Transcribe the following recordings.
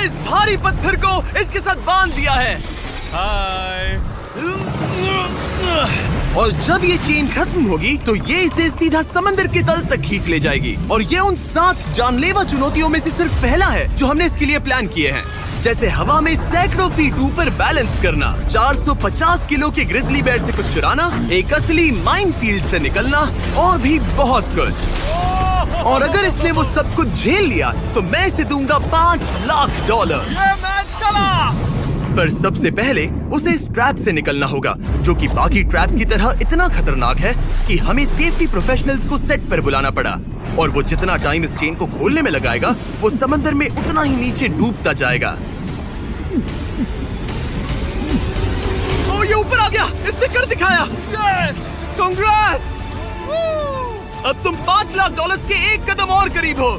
इस भारी पत्थर को इसके साथ बांध दिया है। हाय। और जब ये चेन खत्म होगी तो ये इसे सीधा समंदर के तल तक खींच ले जाएगी। और ये उन 7 जानलेवा चुनौतियों में से सिर्फ पहला है जो हमने इसके लिए प्लान किए हैं, जैसे हवा में सैकड़ों फीट ऊपर बैलेंस करना, 450 किलो के ग्रिजली बेयर से कुछ चुराना, एक असली माइनफील्ड से निकलना और भी बहुत कुछ। और अगर इसने वो सब कुछ झेल लिया तो मैं इसे दूंगा $5 लाख। ये मैच चला। पर सबसे पहले उसे इस ट्रैप से निकलना होगा, जो कि बाकी ट्रैप्स की तरह इतना खतरनाक है कि हमें सेफ्टी प्रोफेशनल्स को सेट पर बुलाना पड़ा। और वो जितना टाइम इस चेन को खोलने में लगाएगा, वो समंदर में उतना ही नीचे डूबता जाएगा। ओ, ये ऊपर आ गया, इसने कर दिखाया। Yes, congrats! अब तुम $5 लाख के एक कदम और करीब हो।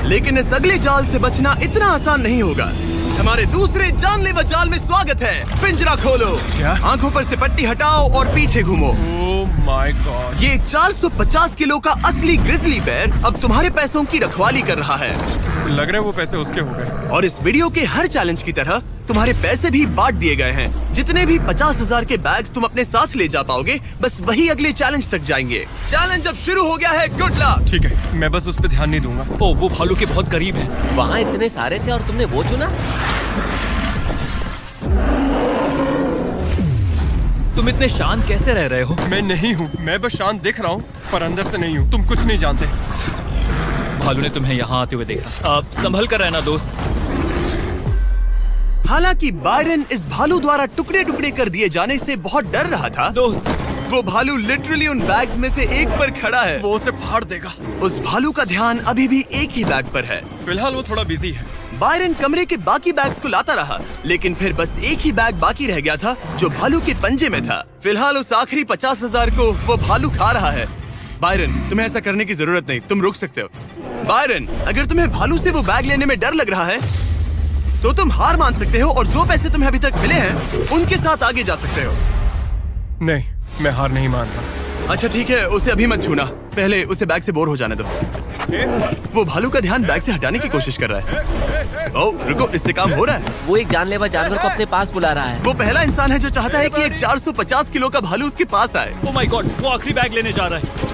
लेकिन इस अगले जाल से बचना इतना आसान नहीं होगा। हमारे दूसरे जानलेवा जाल में स्वागत है। पिंजरा खोलो। क्या? आंखों पर से पट्टी हटाओ और पीछे घूमो। Oh my God. ये 450 किलो का असली ग्रिजली बेयर अब तुम्हारे पैसों की रखवाली कर रहा है। लग रहा है वो पैसे उसके हो गए। और इस वीडियो के हर चैलेंज की तरह तुम्हारे पैसे भी बांट दिए गए हैं। जितने भी 50,000 के बैग्स तुम अपने साथ ले जा पाओगे, बस वही अगले चैलेंज तक जाएंगे। चैलेंज अब शुरू हो गया है। Good luck. ठीक है, मैं बस उस पर ध्यान नहीं दूंगा। ओ, वो भालू के बहुत करीब है। वहाँ इतने सारे थे और तुमने वो चुना। तुम इतने शांत कैसे रह रहे हो? मैं नहीं हूँ, मैं बस शांत दिख रहा हूँ पर अंदर से नहीं हूँ। तुम कुछ नहीं जानते। भालू ने तुम्हें यहाँ आते हुए देखा। अब संभल कर रहना दोस्त। हालांकि बायरन इस भालू द्वारा टुकड़े टुकड़े कर दिए जाने से बहुत डर रहा था। दोस्त, वो भालू लिटरली उन बैग्स में से एक पर खड़ा है। वो उसे फाड़ देगा। उस भालू का ध्यान अभी भी एक ही बैग पर है। फिलहाल वो थोड़ा बिजी है। बायरन कमरे के बाकी बैग्स को लाता रहा, लेकिन फिर बस एक ही बैग बाकी रह गया था जो भालू के पंजे में था। फिलहाल उस आखिरी 50,000 को वो भालू खा रहा है। बायरन, तुम्हें ऐसा करने की जरूरत नहीं, तुम रुक सकते हो। बायरन, अगर तुम्हें भालू से वो बैग लेने में डर लग रहा है तो तुम हार मान सकते हो और जो पैसे तुम्हें अभी तक मिले हैं उनके साथ आगे जा सकते हो। नहीं, मैं हार नहीं मानता। अच्छा ठीक है, उसे अभी मत छूना, पहले उसे बैग से बोर हो जाने दो। वो भालू का ध्यान बैग से हटाने की कोशिश कर रहा है। ओह रुको, इससे काम हो रहा है। वो एक जानलेवा जानवर को अपने पास बुला रहा है। वो पहला इंसान है जो चाहता है कि एक 450 किलो का भालू उसके पास आए। ओ माय गॉड, वो आखिरी बैग लेने जा रहा है।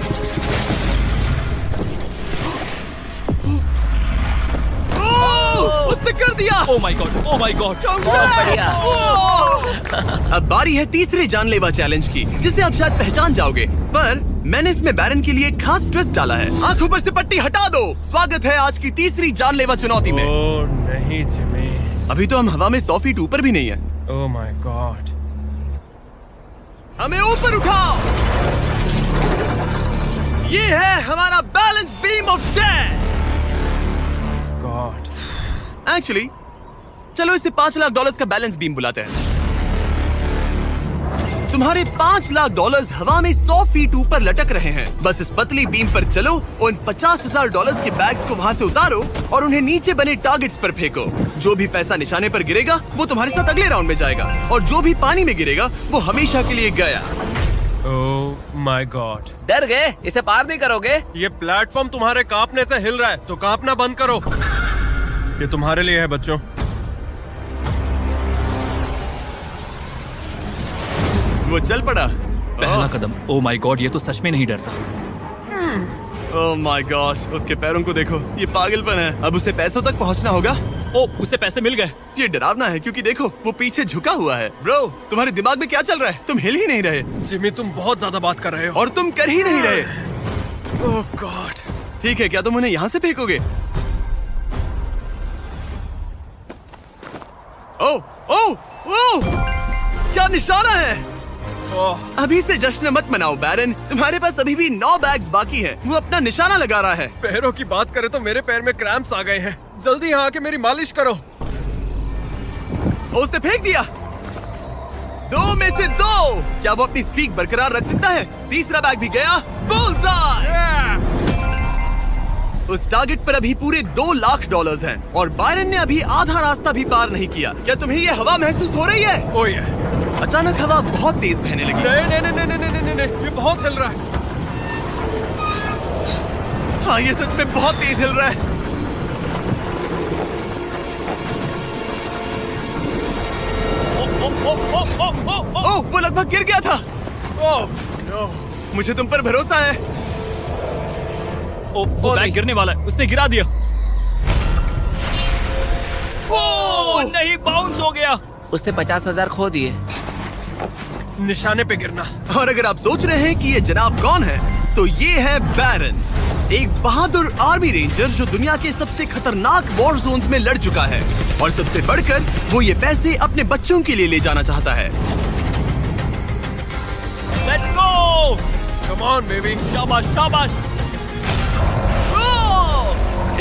उसने कर दिया। Oh my God, oh my God. बहुत बढ़िया। अब बारी है तीसरे जानलेवा चैलेंज की, जिसे आप शायद पहचान जाओगे, पर मैंने इसमें बैरन के लिए एक खास ट्विस्ट डाला है। आंखों पर से पट्टी हटा दो। स्वागत है आज की तीसरी जानलेवा चुनौती में। ओह नहीं जिमी। अभी तो हम हवा में 100 फीट ऊपर भी नहीं है। Oh my God. हमें ऊपर उठाओ। ये है हमारा balance beam of death. God. Actually चलो इसे $5 लाख का बैलेंस बीम बुलाते हैं। तुम्हारे $5 लाख हवा में 100 फीट ऊपर लटक रहे हैं। बस इस पतली बीम पर चलो, उन $50,000 के बैग्स को वहाँ से उतारो और उन्हें नीचे बने टारगेट्स पर फेंको। जो भी पैसा निशाने पर गिरेगा वो तुम्हारे साथ अगले राउंड में जाएगा, और जो भी पानी में गिरेगा वो हमेशा के लिए गया। Oh my God. डर गए? इसे पार नहीं करोगे। ये प्लेटफॉर्म तुम्हारे कांपने से हिल रहा है, तो कांपना बंद करो। ये तुम्हारे लिए है बच्चों। वो चल पड़ा। पहला कदम। ओ माय गॉड, ये तो सच में नहीं डरता। ओह माय गॉश, उसके पैरों को देखो, ये पागलपन है। अब उसे पैसों तक पहुंचना होगा। ओ, उसे पैसे मिल गए। ये डरावना है क्योंकि देखो वो पीछे झुका हुआ है। ब्रो, तुम्हारे दिमाग में क्या चल रहा है? तुम हिल ही नहीं रहे। जिमी, तुम बहुत ज्यादा बात कर रहे हो। और तुम कर ही नहीं रहे। ओह गॉड। ठीक है, क्या तुम उन्हें यहाँ से फेंकोगे? ओह ओह ओह, क्या निशाना है? अभी से जश्न मत मनाओ बैरन, तुम्हारे पास अभी भी 9 बैग्स बाकी हैं। वो अपना निशाना लगा रहा है। पैरों की बात करें तो मेरे पैर में क्रैम्प्स आ गए हैं। जल्दी यहाँ आके मेरी मालिश करो। उसने फेंक दिया। 2 में से 2। क्या वो अपनी स्ट्रीक बरकरार रख सकता है? तीसरा बैग भी गया। बुलसआई। उस टारगेट पर अभी पूरे $2 लाख हैं और बायरन ने अभी आधा रास्ता भी पार नहीं किया। क्या तुम्हें ये हवा महसूस हो रही है? ओह ये। अचानक हवा बहुत तेज बहने लगी। नहीं, ये बहुत हिल रहा है। हाँ, ये सच में बहुत तेज हिल रहा है। लगभग गिर गया था। Oh no. मुझे तुम पर भरोसा है। ओ, वो बैग गिरने वाला है, उसने गिरा दिया। ओ, नहीं, बाउंस हो गया। उसने 50,000 खो दिए। निशाने पे गिरना। और अगर आप सोच रहे हैं कि ये जनाब कौन है, तो ये है बैरन, एक बहादुर आर्मी रेंजर जो दुनिया के सबसे खतरनाक वॉर जोन्स में लड़ चुका है। और सबसे बढ़कर वो ये पैसे अपने बच्चों के लिए ले जाना चाहता है। Let's go. Come on baby. शाबाश शाबाश।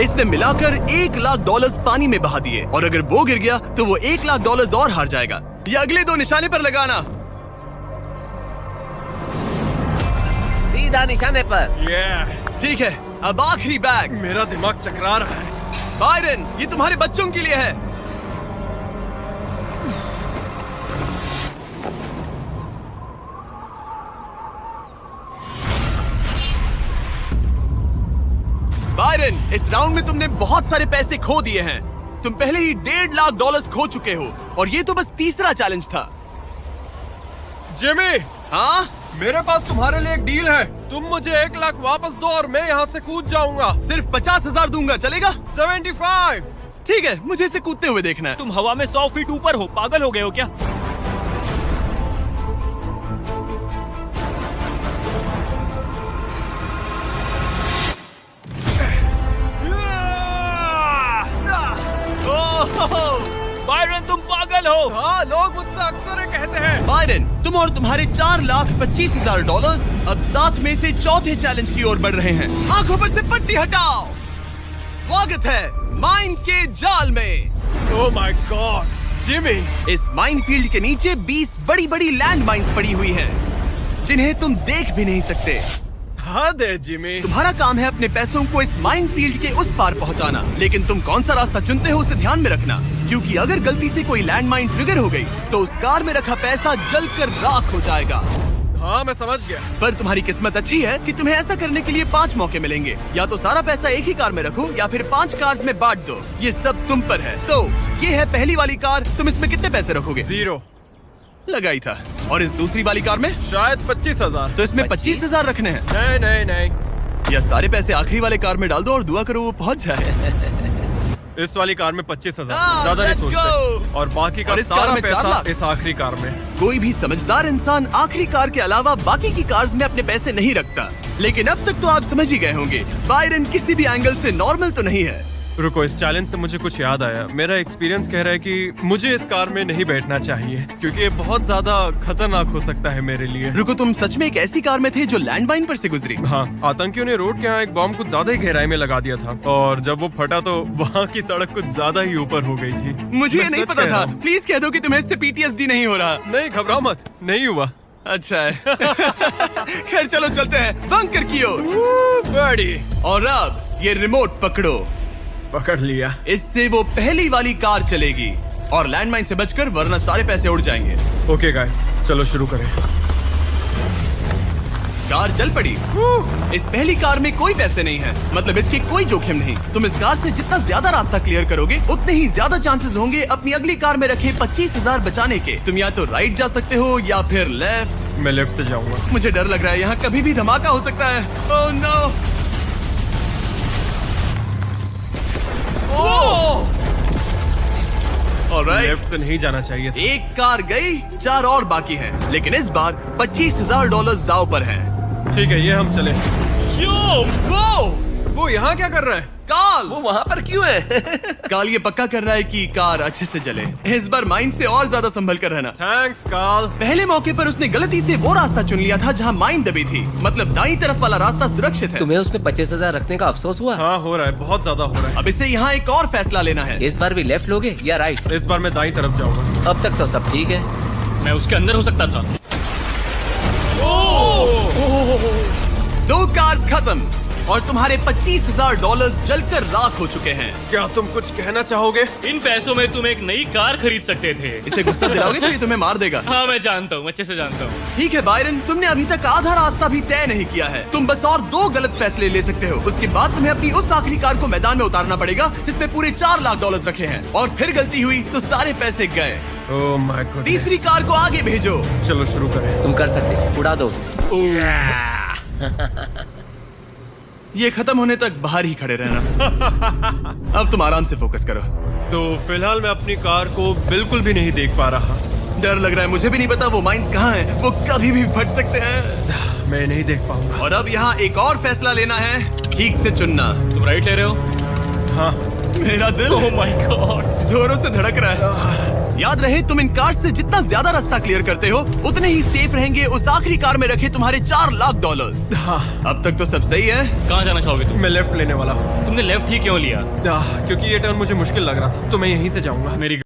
इसने मिलाकर $1,00,000 पानी में बहा दिए, और अगर वो गिर गया तो वो $1,00,000 और हार जाएगा। ये अगले 2 निशाने पर लगाना। सीधा निशाने पर। ठीक है, अब आखिरी बैग। मेरा दिमाग चकरा रहा है। बायरन, ये तुम्हारे बच्चों के लिए है। बायरन, इस राउंड में तुमने बहुत सारे पैसे खो दिए हैं। तुम पहले ही $1,50,000 खो चुके हो, और ये तो बस तीसरा चैलेंज था। जिमी, हाँ, मेरे पास तुम्हारे लिए एक डील है। तुम मुझे 1,00,000 वापस दो और मैं यहाँ से कूद जाऊंगा। सिर्फ 50,000 दूंगा, चलेगा? 75। ठीक है, मुझे इसे कूदते हुए देखना है। तुम हवा में 100 फीट ऊपर हो, पागल हो गए हो क्या? बायरन, तुम पागल हो। हाँ, लोग मुझसे अक्सर ये कहते हैं। बायरन, तुम और तुम्हारे $4,25,000 अब साथ में से चौथे चैलेंज की ओर बढ़ रहे हैं। आंखों पर से पट्टी हटाओ। स्वागत है माइन के जाल में। Oh my God, Jimmy. इस माइन फील्ड के नीचे 20 बड़ी बड़ी लैंड माइन्स पड़ी हुई हैं, जिन्हें तुम देख भी नहीं सकते। हाँ दे जिमी। तुम्हारा काम है अपने पैसों को इस माइन फील्ड के उस पार पहुंचाना, लेकिन तुम कौन सा रास्ता चुनते हो उसे ध्यान में रखना, क्योंकि अगर गलती से कोई लैंड माइन ट्रिगर हो गई तो उस कार में रखा पैसा जलकर राख हो जाएगा। हाँ, मैं समझ गया। पर तुम्हारी किस्मत अच्छी है कि तुम्हें ऐसा करने के लिए 5 मौके मिलेंगे। या तो सारा पैसा एक ही कार में रखो, या फिर 5 कार्स में बांट दो। ये सब तुम पर है। तो ये है पहली वाली कार, तुम इसमें कितने पैसे रखोगे? 0 लगाई था। और इस दूसरी वाली कार में? शायद 25,000। तो इसमें 25,000 रखने हैं। नहीं नहीं नहीं। या सारे पैसे आखिरी वाले कार में डाल दो और दुआ करो वो पहुंच जाए। इस वाली कार में 25,000, हाँ, ज्यादा नहीं let's सोचते। go। और बाकी का और इस कार सारा में 4 पैसा लाख। इस आखिरी कार में। कोई भी समझदार इंसान आखिरी कार के अलावा बाकी की कार्स में अपने पैसे नहीं रखता। लेकिन अब तक तो आप समझ ही गए होंगे, बायरन किसी भी एंगल से नॉर्मल तो नहीं है। रुको, इस चैलेंज से मुझे कुछ याद आया। मेरा एक्सपीरियंस कह रहा है कि मुझे इस कार में नहीं बैठना चाहिए, क्योंकि ये बहुत ज्यादा खतरनाक हो सकता है मेरे लिए। रुको, तुम सच में एक ऐसी कार में थे जो लैंडमाइन पर से गुजरी? हाँ, आतंकियों ने रोड के यहाँ एक बॉम्ब कुछ ज्यादा ही गहराई में लगा दिया था, और जब वो फटा तो वहाँ की सड़क कुछ ज्यादा ही ऊपर हो गई थी। मुझे ये मैं नहीं सच पता कह रहा था। हूँ। प्लीज कह दो कि तुम्हें इससे PTSD नहीं हो रहा। नहीं, घबराओ मत, नहीं हुआ। अच्छा है। खैर चलो चलते हैं बंकर की ओर। बड़ी। और अब ये रिमोट पकड़ो। पकड़ लिया। इससे वो पहली वाली कार चलेगी और लैंडमाइन से बचकर, वरना सारे पैसे उड़ जाएंगे। ओके गाइस, चलो शुरू करें। कार चल पड़ी। इस पहली कार में कोई पैसे नहीं है, मतलब इसकी कोई जोखिम नहीं। तुम इस कार से जितना ज्यादा रास्ता क्लियर करोगे, उतने ही ज्यादा चांसेस होंगे अपनी अगली कार में रखे 25,000 बचाने के। तुम या तो राइट जा सकते हो या फिर लेफ्ट। मैं लेफ्ट से जाऊंगा। मुझे डर लग रहा है, यहाँ कभी भी धमाका हो सकता है। Oh no. ऑलराइट, लेफ्ट से नहीं जाना चाहिए था। एक कार गई, 4 और बाकी हैं, लेकिन इस बार $25,000 दाव पर हैं। ठीक है, ये हम चले। वो यहाँ क्या कर रहा है? काल, वो वहाँ पर क्यों है? काल ये पक्का कर रहा है कि कार अच्छे से चले। इस बार माइन से और ज्यादा संभल कर रहना। थैंक्स काल। पहले मौके पर उसने गलती से वो रास्ता चुन लिया था जहाँ माइन दबी थी, मतलब दाईं तरफ वाला रास्ता सुरक्षित है। तुम्हें उसमें 25,000 रखने का अफसोस हुआ? हाँ, हो रहा है, बहुत ज्यादा हो रहा है। अब इसे यहाँ एक और फैसला लेना है। इस बार भी लेफ्ट लोगे या राइट? इस बार मैं दाईं तरफ जाऊंगा। अब तक तो सब ठीक है। मैं उसके अंदर हो सकता था। 2 कार्स खत्म और तुम्हारे $25,000 जलकर राख हो चुके हैं। क्या तुम कुछ कहना चाहोगे? इन पैसों में तुम एक नई कार खरीद सकते थे। इसे गुस्सा दिलाओगे तो ये तुम्हें मार देगा। हाँ, मैं जानता हूँ, अच्छे से जानता हूँ। ठीक है बायरन, तुमने अभी तक आधा रास्ता भी तय नहीं किया है। तुम बस और 2 गलत फैसले ले सकते हो। उसके बाद तुम्हें अपनी उस आखिरी कार को मैदान में उतारना पड़ेगा जिसमें पूरे $4,00,000 रखे हैं। और फिर गलती हुई तो सारे पैसे गए। Oh my God. तीसरी कार को आगे भेजो। चलो शुरू करें। तुम कर सकते हो, उड़ा दो उसे। ये खत्म होने तक बाहर ही खड़े रहना। अब तुम आराम से फोकस करो। तो फिलहाल मैं अपनी कार को बिल्कुल भी नहीं देख पा रहा। डर लग रहा है, मुझे भी नहीं पता वो माइंस कहाँ हैं। वो कभी भी फट सकते हैं। मैं नहीं देख पाऊंगा। और अब यहाँ एक और फैसला लेना है, ठीक से चुनना। तुम राइट ले रहे हो? हाँ। मेरा दिल ओह माय गॉड। जोरों से धड़क रहा है। याद रहे, तुम इन कार्स से जितना ज्यादा रास्ता क्लियर करते हो उतने ही सेफ रहेंगे उस आखिरी कार में रखे तुम्हारे $4 लाख। हाँ। अब तक तो सब सही है। कहाँ जाना चाहोगे तुम? मैं लेफ्ट लेने वाला हूँ। तुमने लेफ्ट ही क्यों लिया? क्योंकि ये टर्न मुझे मुश्किल लग रहा था, तो मैं यहीं से जाऊंगा। मेरी